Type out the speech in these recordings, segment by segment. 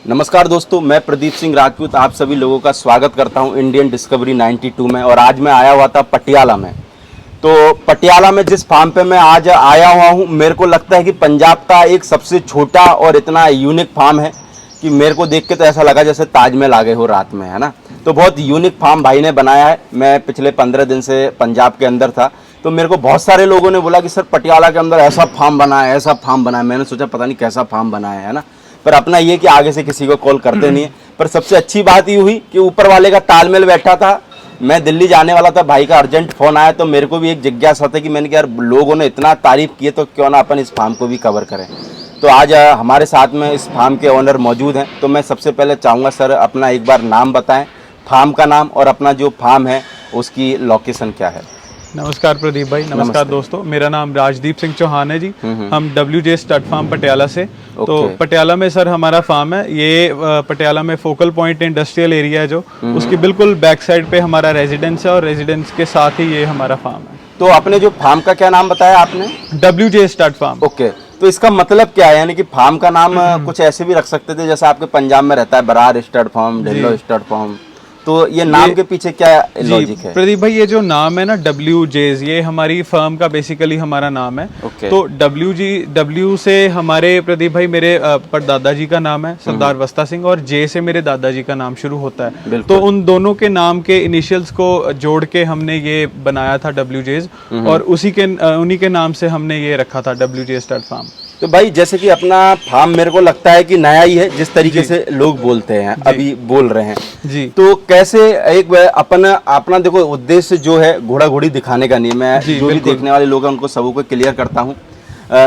नमस्कार दोस्तों, मैं प्रदीप सिंह राजपूत आप सभी लोगों का स्वागत करता हूं इंडियन डिस्कवरी 92 में। और आज मैं आया हुआ था पटियाला में। तो पटियाला में जिस फार्म पे मैं आज आया हुआ हूं, मेरे को लगता है कि पंजाब का एक सबसे छोटा और इतना यूनिक फार्म है कि मेरे को देख के तो ऐसा लगा जैसे ताजमहल आ गए हो रात में, है ना। तो बहुत यूनिक फार्म भाई ने बनाया है। मैं पिछले 15 दिन से पंजाब के अंदर था, तो मेरे को बहुत सारे लोगों ने बोला कि सर पटियाला के अंदर ऐसा फार्म बना है, ऐसा फार्म बना है। मैंने सोचा पता नहीं कैसा फार्म बनाया है ना, पर अपना ये कि आगे से किसी को कॉल करते नहीं है। पर सबसे अच्छी बात ये हुई कि ऊपर वाले का तालमेल बैठा था। मैं दिल्ली जाने वाला था, भाई का अर्जेंट फोन आया, तो मेरे को भी एक जिज्ञासा था कि मैंने कहा यार लोगों ने इतना तारीफ की है तो क्यों ना अपन इस फार्म को भी कवर करें। तो आज हमारे साथ में इस फार्म के ओनर मौजूद हैं। तो मैं सबसे पहले चाहूँगा सर अपना एक बार नाम बताएं, फार्म का नाम और अपना जो फार्म है उसकी लोकेशन क्या है। नमस्कार प्रदीप भाई। नमस्कार दोस्तों, मेरा नाम राजदीप सिंह चौहान है जी। हम WJ स्टड फार्म पटियाला से। तो पटियाला में सर हमारा फार्म है। ये पटियाला में फोकल पॉइंट इंडस्ट्रियल एरिया है जो उसकी बिल्कुल बैक साइड पे हमारा रेजिडेंस है और रेजिडेंस के साथ ही ये हमारा फार्म है। तो अपने जो फार्म का क्या नाम बताया आपने? WJ stud farm. ओके, तो इसका मतलब क्या है? यानी कि फार्म का नाम कुछ ऐसे भी रख सकते थे जैसे आपके पंजाब में रहता है Brar stud farm, Dhillon stud farm. तो ये नाम के पीछे क्या लॉजिक है? प्रदीप भाई, ये जो नाम है ना WJs, ये हमारी फर्म का बेसिकली हमारा नाम है। तो W से हमारे प्रदीप भाई मेरे परदादा जी का नाम है सरदार वस्ता सिंह, और J से मेरे दादाजी का नाम शुरू होता है। तो उन दोनों के नाम के इनिशियल्स को जोड़ के हमने ये बनाया था WJs, और उन्हीं के नाम से हमने ये रखा था WJ स्टड फार्म। तो भाई जैसे कि अपना फार्म मेरे को लगता है कि नया ही है, जिस तरीके से लोग बोलते हैं अभी बोल रहे हैं जी। तो कैसे एक अपना देखो उद्देश्य जो है घोड़ा घोड़ी दिखाने का नहीं है। मैं जो भी देखने वाले लोग हैं उनको सबों को क्लियर करता हूँ।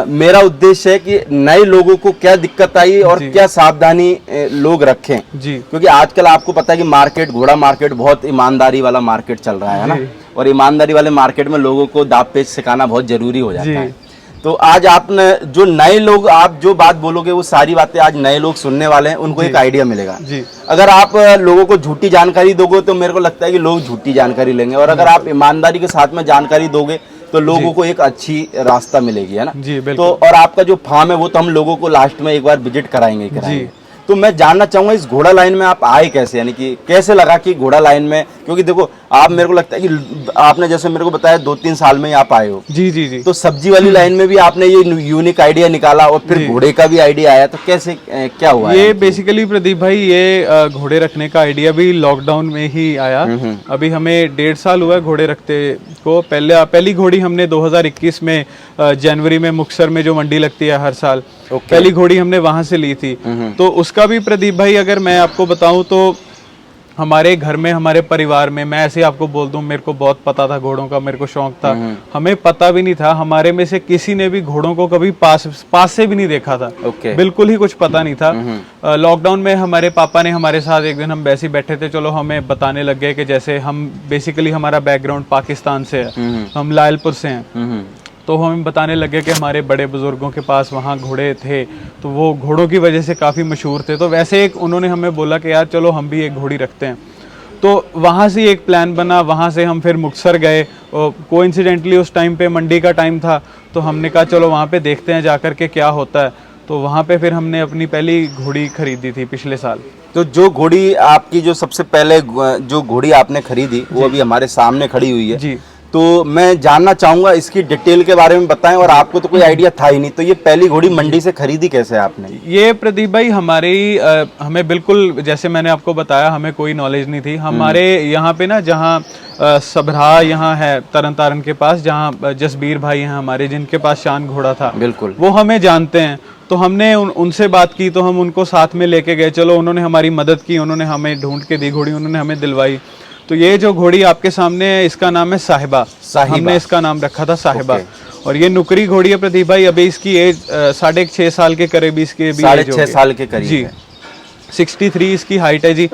मेरा उद्देश्य है कि नए लोगों को क्या दिक्कत आई और क्या सावधानी लोग रखें जी। क्योंकि आजकल आपको पता है कि मार्केट, घोड़ा मार्केट बहुत ईमानदारी वाला मार्केट चल रहा है ना, और ईमानदारी वाले मार्केट में लोगों को दाव पेच सिखाना बहुत जरूरी हो जाता है। तो आज आपने जो नए लोग, आप जो बात बोलोगे वो सारी बातें आज नए लोग सुनने वाले हैं, उनको एक आइडिया मिलेगा जी। अगर आप लोगों को झूठी जानकारी दोगे तो मेरे को लगता है कि लोग झूठी जानकारी लेंगे, और अगर आप ईमानदारी के साथ में जानकारी दोगे तो लोगों को एक अच्छी रास्ता मिलेगी, है ना जी। तो और आपका जो फार्म है वो तो हम लोगों को लास्ट में एक बार विजिट कराएंगे। तो मैं जानना चाहूंगा इस घोड़ा लाइन में आप आए कैसे, यानी कि कैसे लगा कि घोड़ा लाइन में, क्योंकि देखो आप, मेरे को लगता है कि आपने जैसे मेरे को बताया 2-3 साल में आप आए हो जी जी जी। तो सब्जी वाली लाइन में भी आपने ये यूनिक आइडिया निकाला और फिर घोड़े का भी आइडिया आया, तो कैसे क्या हुआ? ये बेसिकली प्रदीप भाई ये घोड़े रखने का आइडिया भी लॉकडाउन में ही आया। अभी हमें 1.5 साल हुआ है घोड़े रखते को। पहली घोड़ी हमने 2021 में जनवरी में मुक्तसर में जो मंडी लगती है हर साल, पहली घोड़ी हमने वहां से ली थी। तो उसका भी प्रदीप भाई अगर मैं आपको बताऊं तो हमारे घर में, हमारे परिवार में, मैं ऐसे आपको बोल दूं, मेरे को बहुत पता था घोड़ों का, मेरे को शौक था। हमें पता भी नहीं था, हमारे में से किसी ने भी घोड़ों को कभी पास से भी नहीं देखा था। बिल्कुल ही कुछ पता नहीं था। लॉकडाउन में हमारे पापा ने हमारे साथ एक दिन, हम वैसे ही बैठे थे, चलो हमें बताने लग गए कि जैसे हम बेसिकली हमारा बैकग्राउंड पाकिस्तान से है, हम लायलपुर से हैं। तो हमें बताने लगे कि हमारे बड़े बुजुर्गों के पास वहाँ घोड़े थे, तो वो घोड़ों की वजह से काफ़ी मशहूर थे। तो वैसे एक उन्होंने हमें बोला कि यार चलो हम भी एक घोड़ी रखते हैं। तो वहाँ से एक प्लान बना, वहाँ से हम फिर मुक्तसर गए। कोइंसिडेंटली उस टाइम पे मंडी का टाइम था, तो हमने कहा चलो वहाँ पे देखते हैं जाकर के क्या होता है। तो वहाँ पे फिर हमने अपनी पहली घोड़ी खरीदी थी पिछले साल। तो जो घोड़ी आपकी, जो सबसे पहले जो घोड़ी आपने खरीदी वो अभी हमारे सामने खड़ी हुई है जी। तो मैं जानना चाहूंगा इसकी डिटेल के बारे में बताएं। और आपको तो कोई आइडिया था ही नहीं, तो ये पहली घोड़ी मंडी से खरीदी कैसे आपने? ये प्रदीप भाई हमें बिल्कुल, जैसे मैंने आपको बताया, हमें कोई नॉलेज नहीं थी। हमारे यहाँ पे ना, जहाँ सबरा यहाँ है तरन तारण के पास, जहाँ जसबीर भाई हैं हमारे, जिनके पास शान घोड़ा था, बिल्कुल वो हमें जानते हैं। तो हमने उनसे बात की, तो हम उनको साथ में लेके गए। चलो उन्होंने हमारी मदद की, उन्होंने हमें ढूंढ के दी घोड़ी, उन्होंने हमें दिलवाई। तो ये जो घोड़ी आपके सामने है, इसका नाम है साहिबा। हमने इसका नाम रखा था साहिबा। और ये नुकरी घोड़ी है प्रदीप भाई। अभी इसकी एज 6.5 साल के करीब, इसके 6.5 साल के करीब जी। 63 इसकी हाइट है जी।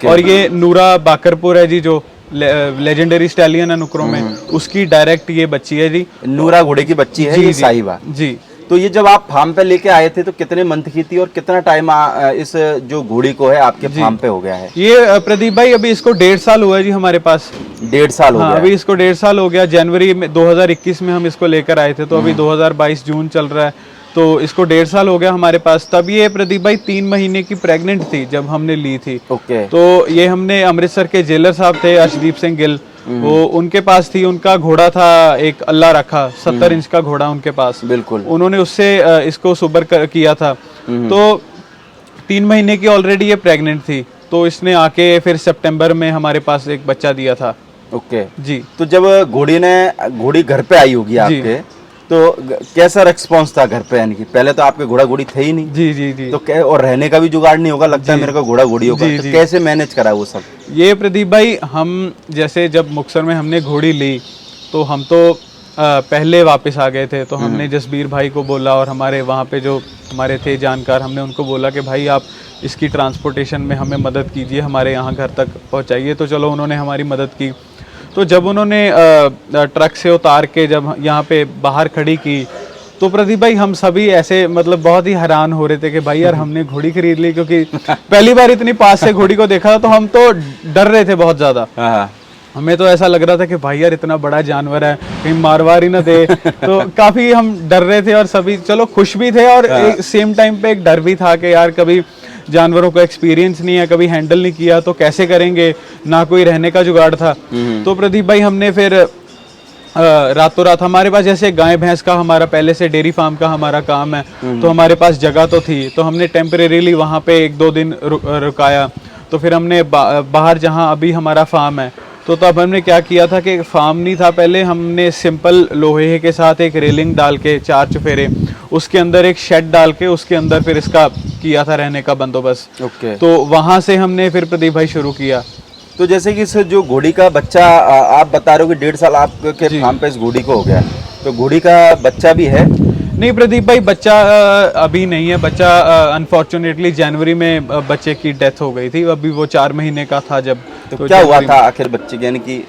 और ये नूरा बाकरपुर है जी, जो लेजेंडरी स्टैलियन है नुकरों में, उसकी डायरेक्ट ये बच्ची है जी। नूरा घोड़े की बच्ची है ये साहिबा जी। तो ये जब आप फार्म पे लेके आए थे तो कितने मंथ की थी और कितना टाइम इस जो घोड़ी को है आपके फार्म पे हो गया है? ये प्रदीप भाई अभी इसको 1.5 साल हुआ है जी हमारे पास। 1.5 साल हो गया? अभी इसको 1.5 साल हो गया। जनवरी में 2021 में हम इसको लेकर आए थे, तो अभी 2022 जून चल रहा है। तो इसको 1.5 साल हो गया हमारे पास। तब ये प्रदीप भाई 3 महीने की प्रेग्नेंट थी जब हमने ली थी। ओके। तो ये हमने अमृतसर के जेलर साहब थे अर्शदीप सिंह गिल, वो उनके पास थी। उनका घोड़ा था एक अल्लाह रखा 70 इंच का घोड़ा उनके पास, बिल्कुल। उन्होंने उससे इसको सुबर किया था। तो 3 महीने की ऑलरेडी ये प्रेग्नेंट थी, तो इसने आके फिर सितंबर में हमारे पास एक बच्चा दिया था। ओके जी। तो जब घोड़ी घर पे आई होगी आपके, तो कैसा रिस्पॉन्स था घर पे? यानी कि पहले तो आपके घोड़ा घोड़ी थे ही नहीं। जी जी जी। तो और रहने का भी जुगाड़ नहीं होगा, लगता है मेरे को घोड़ा घोड़ी होगा। तो कैसे मैनेज करा वो सब? ये प्रदीप भाई, हम जैसे जब मुक्तसर में हमने घोड़ी ली तो हम तो पहले वापस आ गए थे। तो हमने जसबीर भाई को बोला और हमारे वहाँ पे जो हमारे थे जानकार, हमने उनको बोला कि भाई आप इसकी ट्रांसपोर्टेशन में हमें मदद कीजिए, हमारे यहाँ घर तक पहुँचाइए। तो चलो उन्होंने हमारी मदद की। तो जब उन्होंने ट्रक से उतार के जब यहाँ पे बाहर खड़ी की, तो प्रदीप भाई हम सभी ऐसे मतलब बहुत ही हैरान हो रहे थे कि भाई यार हमने घोड़ी खरीद ली, क्योंकि पहली बार इतनी पास से घोड़ी को देखा था। तो हम तो डर रहे थे बहुत ज़्यादा। हमें तो ऐसा लग रहा था कि भाई यार इतना बड़ा जानवर है, कहीं मारवार ही ना दे। तो काफ़ी हम डर रहे थे और सभी चलो खुश भी थे, और सेम टाइम पे एक डर भी था कि यार कभी जानवरों का एक्सपीरियंस नहीं है, कभी हैंडल नहीं किया, तो कैसे करेंगे, ना कोई रहने का जुगाड़ था। तो प्रदीप भाई हमने फिर रातों रात, हमारे पास जैसे गाय भैंस का हमारा पहले से डेयरी फार्म का हमारा काम है, तो हमारे पास जगह तो थी। तो हमने टेम्परेरीली वहाँ पे 1-2 दिन रुकाया। तो फिर हमने बाहर जहाँ अभी हमारा फार्म है, तो तब हमने क्या किया था कि फार्म नहीं था पहले, हमने सिंपल लोहे के साथ एक रेलिंग डाल के 4 चुफेरे, उसके अंदर एक शेड डाल के उसके अंदर फिर इसका किया था रहने का बंदोबस्त। ओके। तो वहाँ से हमने फिर प्रदीप भाई शुरू किया। तो जैसे कि इस जो घोड़ी का बच्चा आप बता रहे हो कि 1.5 साल आपके फार्म पे इस घोड़ी को हो गया, तो घोड़ी का बच्चा भी है? नहीं प्रदीप भाई, बच्चा अभी नहीं है। बच्चा अनफॉर्चुनेटली जनवरी में बच्चे की डेथ हो गई थी, अभी वो 4 महीने का था जब। तो क्या हुआ था आखिर बच्चे की, यानी कि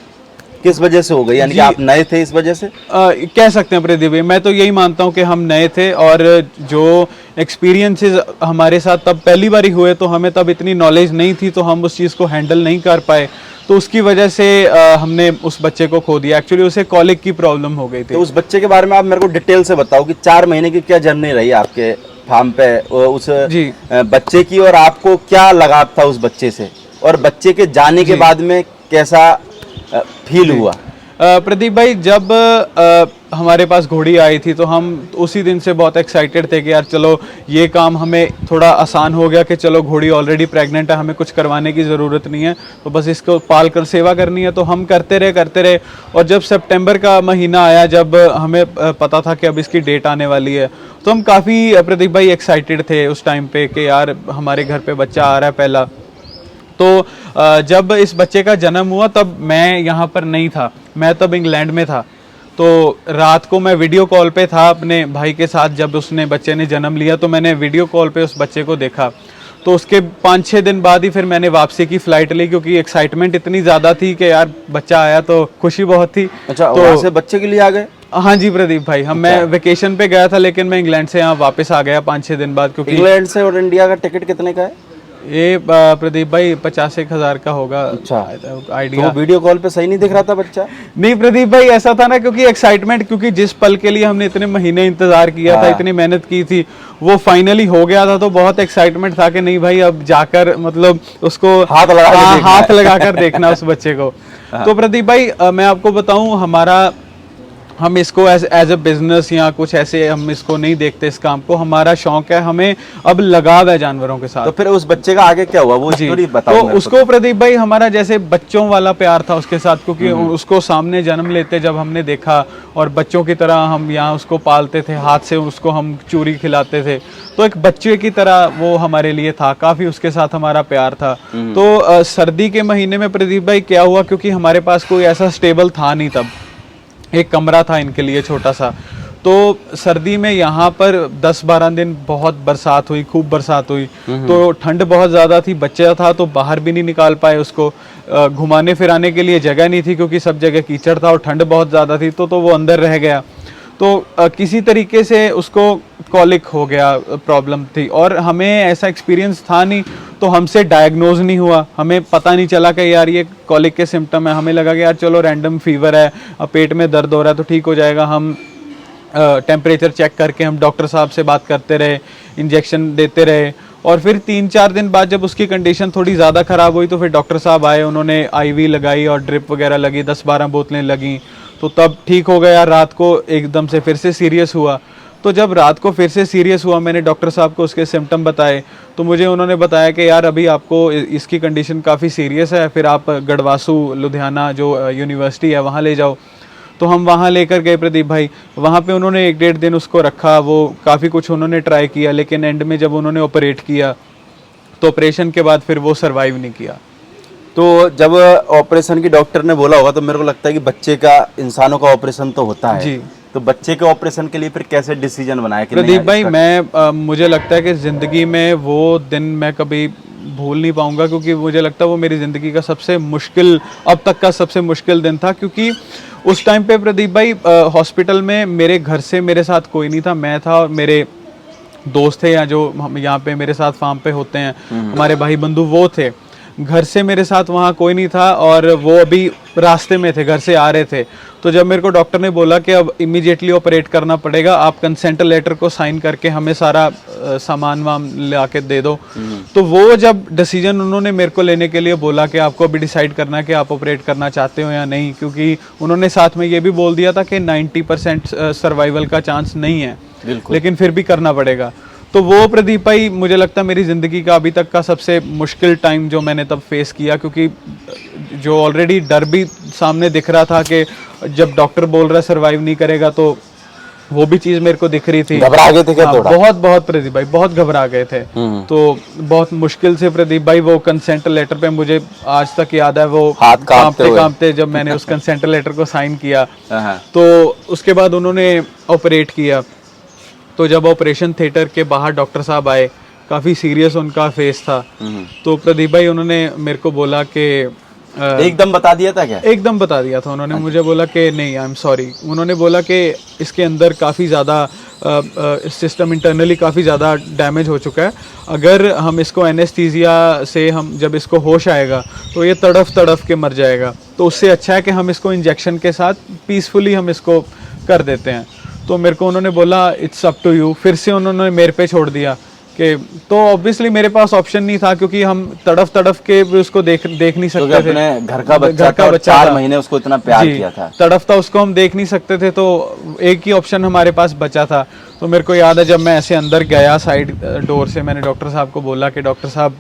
किस वजह से हो गई? यानी कि आप नए थे इस वजह से? कह सकते हैं प्रदीप भाई, मैं तो यही मानता हूँ कि हम नए थे, और जो एक्सपीरियंसेस हमारे साथ तब पहली बार ही हुए, तो हमें तब इतनी नॉलेज नहीं थी, तो हम उस चीज़ को हैंडल नहीं कर पाए। तो उसकी वजह से हमने उस बच्चे को खो दिया। एक्चुअली उसे कॉलिक की प्रॉब्लम हो गई थी। तो उस बच्चे के बारे में आप मेरे को डिटेल से बताओ कि 4 महीने की क्या जर्नी रही आपके फार्म पे उस बच्चे की, और आपको क्या लगाव था उस बच्चे से, और बच्चे के जाने के बाद में कैसा फील हुआ? प्रदीप भाई, जब हमारे पास घोड़ी आई थी तो हम उसी दिन से बहुत एक्साइटेड थे कि यार चलो ये काम हमें थोड़ा आसान हो गया कि चलो घोड़ी ऑलरेडी प्रेग्नेंट है, हमें कुछ करवाने की ज़रूरत नहीं है, तो बस इसको पाल कर सेवा करनी है। तो हम करते रहे। और जब सितंबर का महीना आया, जब हमें पता था कि अब इसकी डेट आने वाली है, तो हम काफ़ी प्रदीप भाई एक्साइटेड थे उस टाइम पे कि यार हमारे घर पे बच्चा आ रहा है पहला। तो जब इस बच्चे का जन्म हुआ तब मैं यहाँ पर नहीं था, मैं तब इंग्लैंड में था। तो रात को मैं वीडियो कॉल पे था अपने भाई के साथ। जब उसने बच्चे ने जन्म लिया तो मैंने वीडियो कॉल पे उस बच्चे को देखा। तो उसके 5-6 दिन बाद ही फिर मैंने वापसी की फ़्लाइट ली, क्योंकि एक्साइटमेंट इतनी ज़्यादा थी कि यार बच्चा आया, तो खुशी बहुत थी। अच्छा, तो वहाँ से बच्चे के लिए आ गए? हाँ जी प्रदीप भाई, मैं वेकेशन पे गया था, लेकिन मैं इंग्लैंड से यहाँ वापस आ गया 5-6 दिन बाद। क्योंकि इंग्लैंड से और इंडिया का टिकट कितने का है? ये प्रदीप भाई 50-1 हज़ार का होगा। अच्छा, आइडिया। तो वीडियो कॉल पे सही नहीं दिख रहा था बच्चा? नहीं प्रदीप भाई, ऐसा था ना, क्योंकि एक्साइटमेंट, क्योंकि जिस पल के लिए हमने इतने महीने इंतजार किया था, इतनी मेहनत की थी, वो फाइनली हो गया था। तो बहुत एक्साइटमेंट था कि नहीं भाई अब जाकर मतलब उसको हाथ लगा कर देखना उस बच्चे को। तो प्रदीप भाई मैं आपको बताऊं, हम इसको एज अ बिजनेस या कुछ ऐसे हम इसको नहीं देखते इस काम को। हमारा शौक है, हमें अब लगाव है जानवरों के साथ। तो फिर उस बच्चे का आगे क्या हुआ, वो स्टोरी बताओ। तो उसको प्रदीप भाई हमारा जैसे बच्चों वाला प्यार था उसके साथ, क्योंकि उसको सामने जन्म लेते जब हमने देखा, और बच्चों की तरह हम यहाँ उसको पालते थे, हाथ से उसको हम चूरी खिलाते थे, तो एक बच्चे की तरह वो हमारे लिए था। काफ़ी उसके साथ हमारा प्यार था। तो सर्दी के महीने में प्रदीप भाई क्या हुआ, क्योंकि हमारे पास कोई ऐसा स्टेबल था नहीं तब, एक कमरा था इनके लिए छोटा सा। तो सर्दी में यहाँ पर 10-12 दिन बहुत बरसात हुई, खूब बरसात हुई। तो ठंड बहुत ज़्यादा थी, बच्चा था तो बाहर भी नहीं निकाल पाए उसको, घुमाने फिराने के लिए जगह नहीं थी, क्योंकि सब जगह कीचड़ था और ठंड बहुत ज़्यादा थी। तो वो अंदर रह गया। तो किसी तरीके से उसको कॉलिक हो गया, प्रॉब्लम थी, और हमें ऐसा एक्सपीरियंस था नहीं, तो हमसे डायग्नोज नहीं हुआ, हमें पता नहीं चला कि यार ये कॉलिक के सिम्टम है। हमें लगा कि यार चलो रैंडम फीवर है, पेट में दर्द हो रहा है तो ठीक हो जाएगा। हम टेम्परेचर चेक करके हम डॉक्टर साहब से बात करते रहे, इंजेक्शन देते रहे। और फिर 3-4 दिन बाद जब उसकी कंडीशन थोड़ी ज़्यादा ख़राब हुई तो फिर डॉक्टर साहब आए, उन्होंने आईवी लगाई और ड्रिप वगैरह लगी, 10-12 बोतलें लगीं, तो तब ठीक हो गया। रात को एकदम से फिर से सीरियस हुआ। तो जब रात को फिर से सीरियस हुआ, मैंने डॉक्टर साहब को उसके सिम्टम बताए, तो मुझे उन्होंने बताया कि यार अभी आपको इसकी कंडीशन काफ़ी सीरियस है, फिर आप गढ़वासू लुधियाना जो यूनिवर्सिटी है वहाँ ले जाओ। तो हम वहाँ लेकर गए प्रदीप भाई, वहाँ पे उन्होंने 1-1.5 दिन उसको रखा, वो काफ़ी कुछ उन्होंने ट्राई किया, लेकिन एंड में जब उन्होंने ऑपरेट किया तो ऑपरेशन के बाद फिर वो सर्वाइव नहीं किया। तो जब ऑपरेशन की डॉक्टर ने बोला होगा तो मेरे को लगता है कि बच्चे का, इंसानों का ऑपरेशन तो होता है जी। तो बच्चे के ऑपरेशन के लिए फिर कैसे डिसीजन बनाया कि प्रदीप नहीं भाई, इसका- मैं मुझे लगता है कि ज़िंदगी में वो दिन मैं कभी भूल नहीं पाऊंगा, क्योंकि मुझे लगता है वो मेरी ज़िंदगी का सबसे मुश्किल, अब तक का सबसे मुश्किल दिन था। क्योंकि उस टाइम पे प्रदीप भाई हॉस्पिटल में मेरे घर से मेरे साथ कोई नहीं था, मैं था और मेरे दोस्त थे, या जो हम यहाँ पे मेरे साथ फार्म पे होते हैं हमारे भाई बंधु, वो थे। घर से मेरे साथ वहाँ कोई नहीं था और वो अभी रास्ते में थे, घर से आ रहे थे। तो जब मेरे को डॉक्टर ने बोला कि अब इमीडिएटली ऑपरेट करना पड़ेगा, आप कंसेंट लेटर को साइन करके हमें सारा सामान वाम ला के दे दो, तो वो जब डिसीजन उन्होंने मेरे को लेने के लिए बोला कि आपको अभी डिसाइड करना है कि आप ऑपरेट करना चाहते हो या नहीं, क्योंकि उन्होंने साथ में ये भी बोल दिया था कि 90% सर्वाइवल का चांस नहीं है, लेकिन फिर भी करना पड़ेगा। तो वो प्रदीप भाई मुझे लगता है मेरी ज़िंदगी का अभी तक का सबसे मुश्किल टाइम जो मैंने तब फेस किया, क्योंकि जो ऑलरेडी डर भी सामने दिख रहा था कि जब डॉक्टर बोल रहा है सर्वाइव नहीं करेगा, तो वो भी चीज़ मेरे को दिख रही थी। घबरा गए थे क्या थोड़ा? बहुत प्रदीप भाई, बहुत घबरा गए थे। तो बहुत मुश्किल से प्रदीप भाई वो कंसेंट लेटर पे, मुझे आज तक याद है वो हाथ कांपते जब मैंने उस कंसेंट लेटर को साइन किया। तो उसके बाद उन्होंने ऑपरेट किया। तो जब ऑपरेशन थिएटर के बाहर डॉक्टर साहब आए, काफ़ी सीरियस उनका फेस था, तो प्रदीप भाई उन्होंने मेरे को बोला कि एकदम बता दिया था क्या? एकदम बता दिया था उन्होंने। मुझे बोला कि नहीं, आई एम सॉरी। उन्होंने बोला कि इसके अंदर काफ़ी ज़्यादा सिस्टम इंटरनली काफ़ी ज़्यादा डैमेज हो चुका है, अगर हम इसको एनेस्थीसिया से, हम जब इसको होश आएगा तो ये तड़फ के मर जाएगा, तो उससे अच्छा है कि हम इसको इंजेक्शन के साथ पीसफुली हम इसको कर देते हैं। तो मेरे को उन्होंने बोला इट्स अप टू यू, फिर से उन्होंने मेरे पे छोड़ दिया कि, तो ऑब्वियसली मेरे पास ऑप्शन नहीं था, क्योंकि हम तड़फ के भी उसको देख नहीं सकते थे। अपने घर का बच्चा था और 4 महीने उसको इतना प्यार किया था, तड़फता उसको हम देख नहीं सकते थे, तो एक ही ऑप्शन हमारे पास बचा था। तो मेरे को याद है जब मैं ऐसे अंदर गया साइड डोर से, मैंने डॉक्टर साहब को बोला कि डॉक्टर साहब,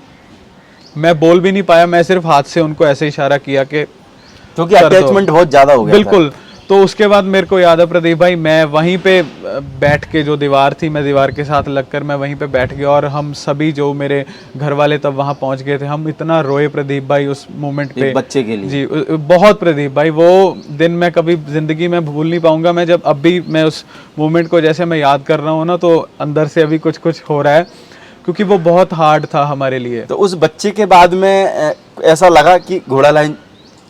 मैं बोल भी नहीं पाया, मैं सिर्फ हाथ से उनको ऐसे इशारा किया कि, क्योंकि अटैचमेंट बहुत ज्यादा हो गया बिल्कुल। तो उसके बाद मेरे को याद है प्रदीप भाई, मैं वहीं पे बैठ के, जो दीवार थी, मैं दीवार के साथ लगकर मैं वहीं पे बैठ गया, और हम सभी जो मेरे घर वाले तब वहाँ पहुँच गए थे, हम इतना रोए प्रदीप भाई उस मोमेंट पे, बच्चे के लिए। जी बहुत प्रदीप भाई, वो दिन मैं कभी ज़िंदगी में भूल नहीं पाऊंगा। मैं जब अब भी मैं उस मोमेंट को जैसे मैं याद कर रहा हूँ ना, तो अंदर से अभी कुछ कुछ हो रहा है, क्योंकि वो बहुत हार्ड था हमारे लिए। तो उस बच्चे के बाद में ऐसा लगा कि घोड़ा लाइन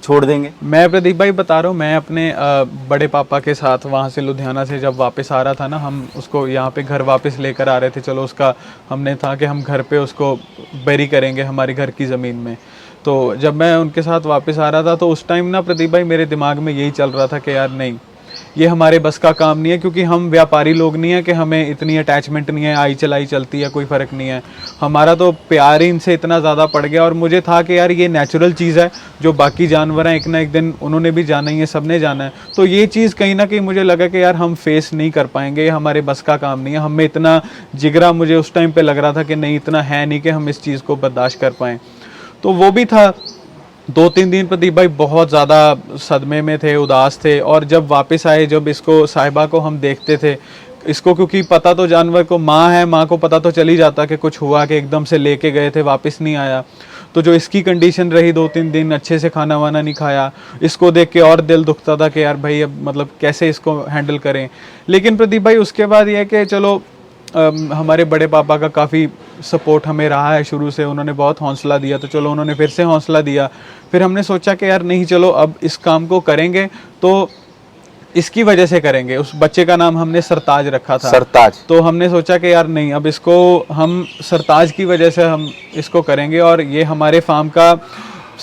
छोड़ देंगे? मैं प्रदीप भाई बता रहा हूँ, मैं अपने बड़े पापा के साथ वहाँ से लुधियाना से जब वापस आ रहा था ना, हम उसको यहाँ पे घर वापस लेकर आ रहे थे। चलो उसका हमने था कि हम घर पे उसको बेरी करेंगे हमारी घर की ज़मीन में। तो जब मैं उनके साथ वापस आ रहा था, तो उस टाइम ना प्रदीप भाई मेरे दिमाग में यही चल रहा था कि यार नहीं, ये हमारे बस का काम नहीं है, क्योंकि हम व्यापारी लोग नहीं है कि हमें इतनी अटैचमेंट नहीं है, आई चलाई चलती है, कोई फ़र्क नहीं है। हमारा तो प्यार ही इनसे इतना ज़्यादा पड़ गया, और मुझे था कि यार ये नेचुरल चीज़ है, जो बाकी जानवर हैं एक ना एक दिन उन्होंने भी जाना ही है, सबने जाना है। तो ये चीज़ कहीं ना कहीं मुझे लगा कि यार हम फेस नहीं कर पाएंगे, ये हमारे बस का काम नहीं है, हमें इतना जिगरा, मुझे उस टाइम पर लग रहा था कि नहीं, इतना है नहीं कि हम इस चीज़ को बर्दाश्त कर पाएँ। तो वो भी था। 2-3 दिन प्रदीप भाई बहुत ज़्यादा सदमे में थे, उदास थे, और जब वापस आए, जब इसको साहिबा को हम देखते थे, इसको क्योंकि पता तो जानवर को, माँ है, माँ को पता तो चल ही जाता कि कुछ हुआ, कि एकदम से लेके गए थे, वापस नहीं आया। तो जो इसकी कंडीशन रही 2-3 दिन, अच्छे से खाना वाना नहीं खाया, इसको देख के और दिल दुखता था कि यार भाई अब मतलब कैसे इसको हैंडल करें। लेकिन प्रदीप भाई उसके बाद ये कि चलो हमारे बड़े पापा का काफ़ी सपोर्ट हमें रहा है शुरू से, उन्होंने बहुत हौसला दिया, तो चलो उन्होंने फिर से हौसला दिया। फिर हमने सोचा कि यार नहीं, चलो अब इस काम को करेंगे तो इसकी वजह से करेंगे। उस बच्चे का नाम हमने सरताज रखा था, सरताज। तो हमने सोचा कि यार नहीं, अब इसको हम सरताज की वजह से हम इसको करेंगे, और ये हमारे फार्म का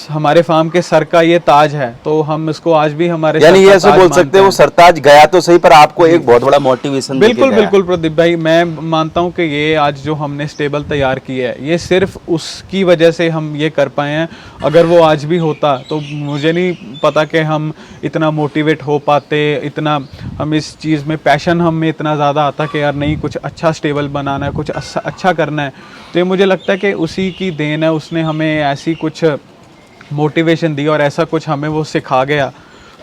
हमारे फार्म के सर का ये ताज है, तो हम इसको आज भी हमारे यानी सर ये का ऐसे ताज बोल मानते सकते हैं वो हैं। सरताज गया तो सही, पर आपको एक बहुत बड़ा मोटिवेशन बिल्कुल बिल्कुल प्रदीप भाई, मैं मानता हूँ कि ये आज जो हमने स्टेबल तैयार किया है ये सिर्फ उसकी वजह से हम ये कर पाए हैं। अगर वो आज भी होता तो मुझे नहीं पता कि हम इतना मोटिवेट हो पाते, इतना हम इस चीज़ में पैशन हम में इतना ज़्यादा आता कि यार नहीं कुछ अच्छा स्टेबल बनाना है, कुछ अच्छा करना है। तो ये मुझे लगता है कि उसी की देन है, उसने हमें ऐसी कुछ मोटिवेशन दी और ऐसा कुछ हमें वो सिखा गया।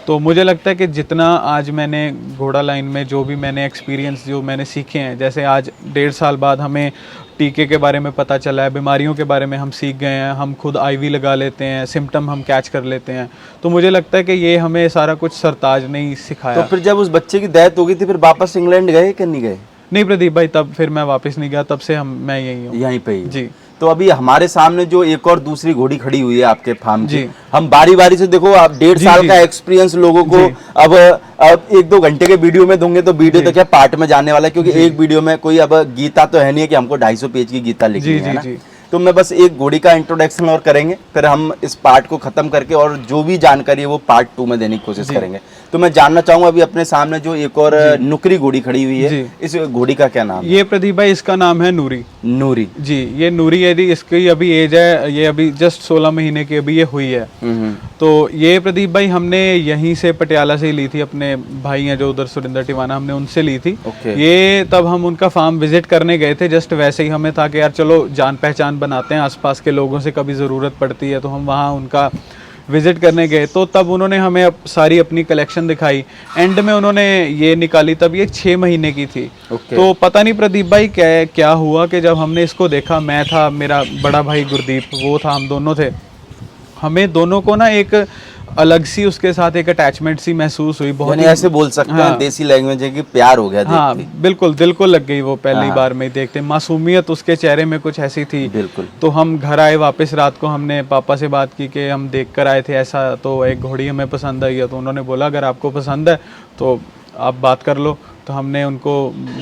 तो मुझे लगता है कि जितना आज मैंने घोड़ा लाइन में जो भी मैंने एक्सपीरियंस जो मैंने सीखे हैं, जैसे आज 1.5 साल बाद हमें टीके के बारे में पता चला है, बीमारियों के बारे में हम सीख गए हैं, हम खुद आईवी लगा लेते हैं, सिम्टम हम कैच कर लेते हैं। तो मुझे लगता है कि ये हमें सारा कुछ सरताज ने ही सिखाया। तो फिर जब उस बच्चे की डेथ हो गई थी, फिर वापस इंग्लैंड गए कि नहीं गए? नहीं प्रदीप भाई, तब फिर मैं वापस नहीं गया, तब से मैं यही हूँ। यहीं पे ही? जी। तो अभी हमारे सामने जो एक और दूसरी घोड़ी खड़ी हुई है आपके फार्म की, जी। हम बारी बारी से देखो, आप 1.5 जी, साल जी। का एक्सपीरियंस लोगों को अब 1-2 घंटे के वीडियो में दूंगे तो वीडियो तो क्या पार्ट में जाने वाला है, क्योंकि एक वीडियो में कोई अब गीता तो है नहीं है कि हमको 250 पेज की गीता लिखनी है ना। जी। तो मैं बस एक घोड़ी का इंट्रोडक्शन और करेंगे, फिर हम इस पार्ट को खत्म करके और जो भी जानकारी है वो पार्ट 2 में देने की कोशिश करेंगे। तो मैं जानना चाहूंगा अभी अपने सामने जो एक और नुकरी घोड़ी खड़ी हुई है, इस घोड़ी का क्या नाम है? ये प्रदीप भाई इसका नाम है नूरी। नूरी जी, ये नूरी है, इसकी अभी एज है, ये अभी जस्ट 16 महीने की अभी ये हुई है। तो ये प्रदीप भाई हमने यहीं से पटियाला से ही ली थी, अपने भाई हैं जो उधर सुरिंदर टिवाना, हमने उनसे ली थी। ये तब हम उनका फार्म विजिट करने गए थे, जस्ट वैसे ही हमें था कि यार चलो जान पहचान बनाते हैं, आसपास के लोगों से कभी ज़रूरत पड़ती है तो हम वहाँ उनका विजिट करने गए। तो तब उन्होंने हमें सारी अपनी कलेक्शन दिखाई, एंड में उन्होंने ये निकाली, तब ये 6 महीने की थी। तो पता नहीं प्रदीप भाई क्या हुआ कि जब हमने इसको देखा, मैं था, मेरा बड़ा भाई गुरदीप वो था, हम दोनों थे, हमें दोनों को ना एक अलग सी उसके साथ एक अटैचमेंट सी महसूस हुई। बहुत यानी ऐसे बोल सकते हैं देसी लैंग्वेज है कि प्यार हो गया। हाँ बिल्कुल, दिल को लग गई वो पहली बार में देखते, मासूमियत उसके चेहरे में कुछ ऐसी थी। बिल्कुल। तो हम घर आए वापस, रात को हमने पापा से बात की कि हम देख कर आए थे ऐसा, तो एक घोड़ी हमें पसंद आई है। तो उन्होंने बोला अगर आपको पसंद है तो आप बात कर लो। तो हमने उनको,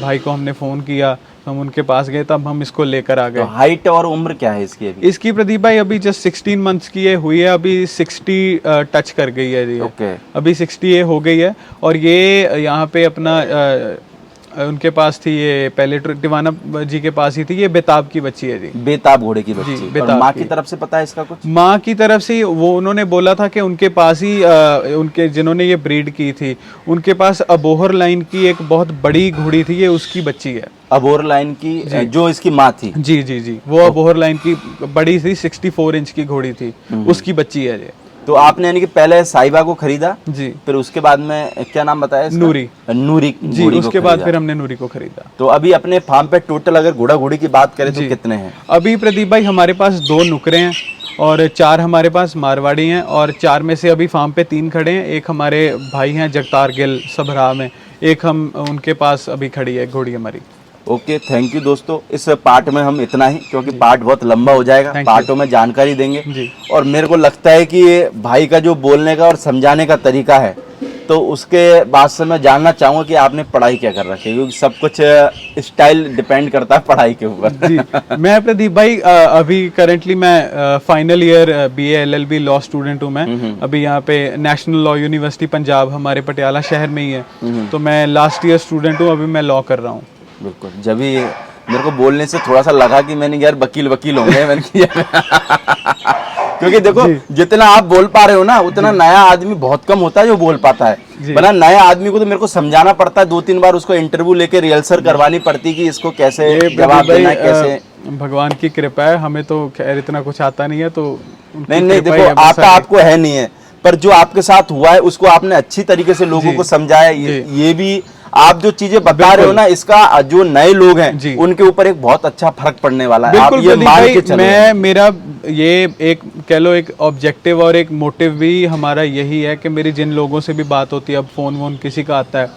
भाई को हमने फ़ोन किया, हम उनके पास गए, तब हम इसको लेकर आ गए। तो हाइट और उम्र क्या है इसकी अभी? इसकी प्रदीप भाई अभी जस्ट 16 मंथ्स की ये हुई है, अभी 60 टच कर गई है जी। अभी 60 ये हो गई है। और ये यहाँ पे अपना उनके पास थी, ये पहले टिवाना जी के पास ही थी, ये बेताब की बच्ची है जी। बेताब घोड़े की बच्ची। और माँ की तरफ से पता है इसका कुछ? माँ की तरफ से वो उन्होंने बोला था कि उनके पास ही उनके जिन्होंने ये ब्रीड की थी उनके पास अबोहर लाइन की एक बहुत बड़ी घोड़ी थी, ये उसकी बच्ची है। अबोहर लाइन की जो इसकी माँ थी? जी जी जी, वो अबोहर लाइन की बड़ी थी, 64 इंच की घोड़ी थी, उसकी बच्ची है ये। तो आपने यानी कि पहले साहिबा को खरीदा जी, फिर उसके बाद में क्या नाम बताया इसका? नूरी। नूरी जी, उसके बाद फिर हमने नूरी को खरीदा। तो अभी अपने फार्म पे टोटल अगर घोड़ा घोड़ी की बात करें तो कितने हैं? अभी प्रदीप भाई हमारे पास 2 नुकरे हैं और 4 हमारे पास मारवाड़ी हैं, और 4 में से अभी फार्म पे 3 खड़े हैं। एक हमारे भाई हैं जगतार गिल सबरा में, एक हम उनके पास अभी खड़ी है घोड़ी हमारी। ओके, थैंक यू दोस्तों। इस पार्ट में हम इतना ही, क्योंकि पार्ट बहुत लंबा हो जाएगा, पार्टों में जानकारी देंगे। और मेरे को लगता है कि ये भाई का जो बोलने का और समझाने का तरीका है, तो उसके बाद से मैं जानना चाहूँगा कि आपने पढ़ाई क्या कर रखी है, क्योंकि सब कुछ स्टाइल डिपेंड करता है पढ़ाई के ऊपर। जी, मैं प्रदीप भाई अभी करेंटली मैं final year BA LLB law student हूँ मैं। अभी यहाँ पे नेशनल लॉ यूनिवर्सिटी पंजाब हमारे पटियाला शहर में ही है। तो मैं लास्ट ईयर स्टूडेंट हूँ, अभी मैं लॉ कर रहा हूँ। बिल्कुल, जब भी मेरे को बोलने से थोड़ा सा लगा कि मैंने यार वकील होंगे मैंने किया। क्योंकि देखो जितना आप बोल पा रहे हो ना, उतना नया आदमी बहुत कम होता है जो बोल पाता है। वरना नए आदमी को तो मेरे को समझाना पड़ता है, 2-3 बार उसको इंटरव्यू लेके रिहर्सल करवानी पड़ती कि इसको कैसे जवाब देना है, कैसे। भगवान की कृपा है, हमें तो खैर इतना कुछ आता नहीं है। तो नहीं देखो, आता आपको है नहीं है, पर जो आपके साथ हुआ है उसको आपने अच्छी तरीके से लोगों को समझाया। ये भी आप जो चीजें बता रहे हो ना, इसका जो नए लोग हैं उनके ऊपर एक बहुत अच्छा फर्क पड़ने वाला है। आप ये मान के चलो। मेरा ये एक कह लो एक ऑब्जेक्टिव और एक मोटिव भी हमारा यही है कि मेरी जिन लोगों से भी बात होती है, अब फोन वोन किसी का आता है,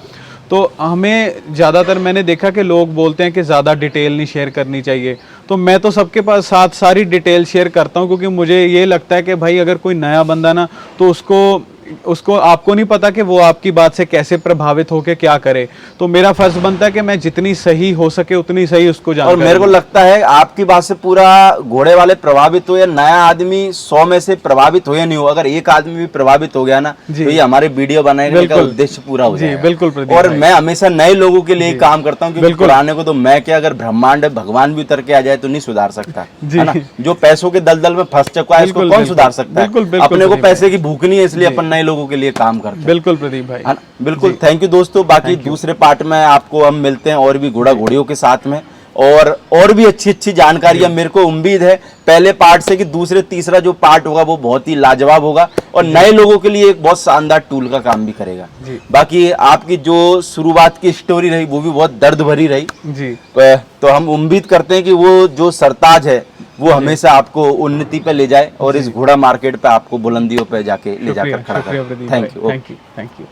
तो हमें ज़्यादातर मैंने देखा कि लोग बोलते हैं कि ज़्यादा डिटेल नहीं शेयर करनी चाहिए। तो मैं तो सबके पास साथ सारी डिटेल शेयर करता हूं, क्योंकि मुझे ये लगता है कि भाई अगर कोई नया बंदा ना, तो उसको उसको आपको नहीं पता कि वो आपकी बात से कैसे प्रभावित होकर क्या करे। तो मेरा फर्ज बनता है कि मैं जितनी सही हो सके उतनी सही उसको और जानकारी मेरे को लगता है आपकी बात से पूरा घोड़े वाले प्रभावित हो या नया आदमी 100 में से प्रभावित हो या नहीं हो, अगर एक आदमी भी प्रभावित हो गया ना तो ये हमारे वीडियो बनाने का बिल्कुल। उद्देश्य पूरा हो जी, जाएगा। बिल्कुल प्रदीप और भाई। मैं हमेशा नए लोगों के लिए काम करता हूँ, क्योंकि बिल्कुल। पुराने को तो मैं क्या, अगर ब्रह्मांड भगवान भी उतर के आ जाए तो नहीं सुधार सकता जी। है ना। जो पैसों के दलदल में फंस चुका है इसको बिल्कुल, कौन बिल्कुल। सुधार सकता है। बिल्कुल, बिल्कुल अपने को प्रदीप पैसे की भूख नहीं है, इसलिए अपन नए लोगों के लिए काम करते हैं। बिल्कुल प्रदीप भाई। है ना? बिल्कुल, थैंक यू दोस्तों। बाकी दूसरे पार्ट में आपको हम मिलते हैं और भी घोड़ा घोड़ियों के साथ में, और भी अच्छी अच्छी जानकारियां मेरे को उम्मीद है पहले पार्ट से कि दूसरे तीसरा जो पार्ट होगा वो बहुत ही लाजवाब होगा और नए लोगों के लिए एक बहुत शानदार टूल का काम भी करेगा। बाकी आपकी जो शुरुआत की स्टोरी रही वो भी बहुत दर्द भरी रही जी। तो हम उम्मीद करते हैं कि वो जो सरताज है वो हमेशा आपको उन्नति पे ले जाए और इस घोड़ा मार्केट पे आपको बुलंदियों पे जाके ले जाकर खड़ा करे। Thank you. Thank you.